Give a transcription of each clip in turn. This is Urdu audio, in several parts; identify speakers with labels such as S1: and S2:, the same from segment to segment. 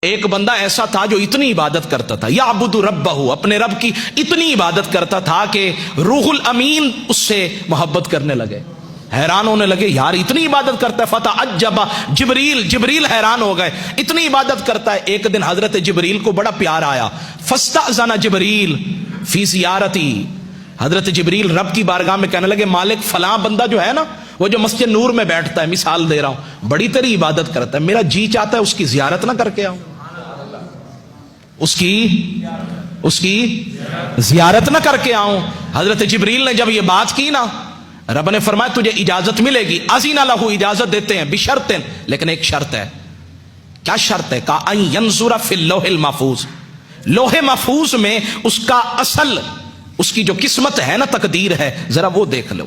S1: ایک بندہ ایسا تھا جو اتنی عبادت کرتا تھا، یعبد ربہ، اپنے رب کی اتنی عبادت کرتا تھا کہ روح الامین اس سے محبت کرنے لگے، حیران ہونے لگے یار اتنی عبادت کرتا ہے، فتعجب جبریل حیران ہو گئے، اتنی عبادت کرتا ہے۔ ایک دن حضرت جبریل کو بڑا پیار آیا، فاستأذن جبریل فی زیارتی، حضرت جبریل رب کی بارگاہ میں کہنے لگے مالک فلاں بندہ جو ہے نا، وہ جو مسجد نور میں بیٹھتا ہے، مثال دے رہا ہوں، بڑی تیری عبادت کرتا ہے، میرا جی چاہتا ہے اس کی زیارت نہ کر کے آؤں، اس کی زیارت نہ کر کے آؤں۔ حضرت جبریل نے جب یہ بات کی نا، رب نے فرمایا تجھے اجازت ملے گی، اذن لہ، اجازت دیتے ہیں، بشرط، لیکن ایک شرط ہے۔ کیا شرط ہے؟ کہا ان ینظر فی اللوح المحفوظ، لوح محفوظ میں اس کا اصل، اس کی جو قسمت ہے نا، تقدیر ہے، ذرا وہ دیکھ لو۔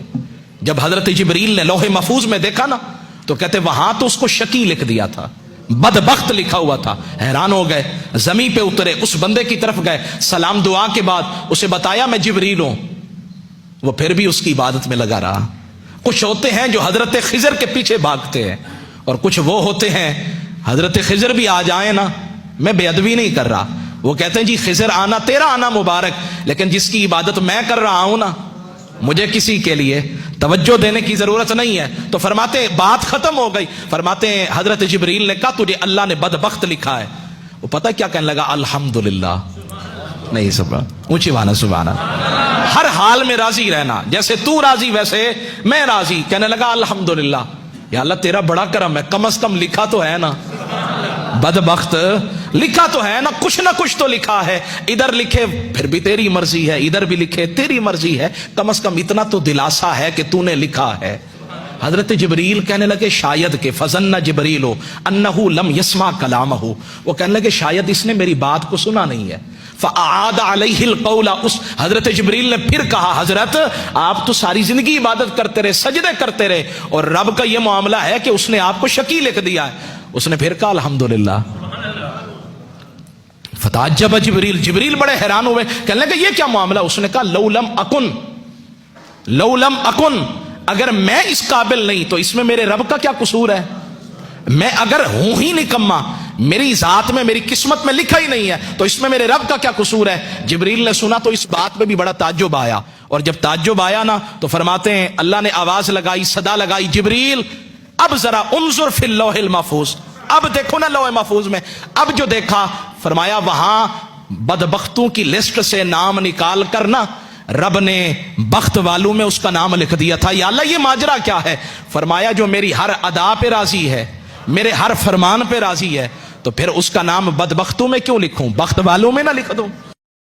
S1: جب حضرت جبریل نے لوح محفوظ میں دیکھا نا، تو کہتے وہاں تو اس کو شقی لکھ دیا تھا، بدبخت لکھا ہوا تھا، حیران ہو گئے، زمین پہ اترے، اس بندے کی طرف گئے، سلام دعا کے بعد اسے بتایا میں جبریل ہوں، وہ پھر بھی اس کی عبادت میں لگا رہا۔ کچھ ہوتے ہیں جو حضرت خضر کے پیچھے بھاگتے ہیں، اور کچھ وہ ہوتے ہیں حضرت خضر بھی آ جائیں نا، میں بے ادبی نہیں کر رہا، وہ کہتے ہیں جی خضر آنا تیرا آنا مبارک، لیکن جس کی عبادت میں کر رہا ہوں نا، مجھے کسی کے لیے توجہ دینے کی ضرورت نہیں ہے۔ تو فرماتے بات ختم ہو گئی، فرماتے ہیں حضرت جبریل نے کہا تجھے اللہ نے بدبخت لکھا ہے۔ وہ پتہ کیا کہنے لگا؟ الحمدللہ، نہیں سبحان، اونچی وانا سبحان اللہ، ہر حال میں راضی رہنا، جیسے تو راضی ویسے میں راضی۔ کہنے لگا الحمدللہ، یا اللہ تیرا بڑا کرم ہے، کم از کم لکھا تو ہے نا، بدبخت لکھا تو ہے نا، کچھ نہ کچھ تو لکھا ہے، ادھر لکھے پھر بھی تیری مرضی ہے، ادھر بھی لکھے تیری مرضی ہے، کم از کم اتنا تو دلاسا ہے کہ تو نے لکھا ہے۔ حضرت جبریل کہنے لگے شاید کہ فظن جبریل انہ لم یسمع کلامہ، وہ کہنے لگے شاید اس نے میری بات کو سنا نہیں ہے۔ فاعاد علیہ القول، اس حضرت جبریل نے پھر کہا حضرت آپ تو ساری زندگی عبادت کرتے رہے، سجدے کرتے رہے، اور رب کا یہ معاملہ ہے کہ اس نے آپ کو شقی لکھ دیا ہے۔ اس نے پھر کہا الحمدللہ۔ فتعجب جبریل بڑے حیران ہوئے، کہنے لگے یہ کیا معاملہ؟ اس نے کہا لو لم اکن، اگر میں اس قابل نہیں تو اس میں میرے رب کا کیا قصور ہے؟ میں اگر ہوں ہی نکما، میری ذات میں میری قسمت میں لکھا ہی نہیں ہے، تو اس میں میرے رب کا کیا قصور ہے؟ جبریل نے سنا تو اس بات میں بھی بڑا تعجب آیا، اور جب تعجب آیا نا تو فرماتے ہیں اللہ نے آواز لگائی، صدا لگائی، جبریل اب ذرا انظر فی اللوح المحفوظ، اب دیکھو نا لوح محفوظ میں۔ اب جو دیکھا، فرمایا وہاں بدبختوں کی لسٹ سے نام نکال کر نا رب نے بخت والوں میں اس کا نام لکھ دیا تھا۔ یا اللہ یہ ماجرا کیا ہے؟ فرمایا جو میری ہر ادا پہ راضی ہے، میرے ہر فرمان پہ راضی ہے، تو پھر اس کا نام بدبختوں میں کیوں لکھوں، بخت والوں میں نہ لکھ دوں؟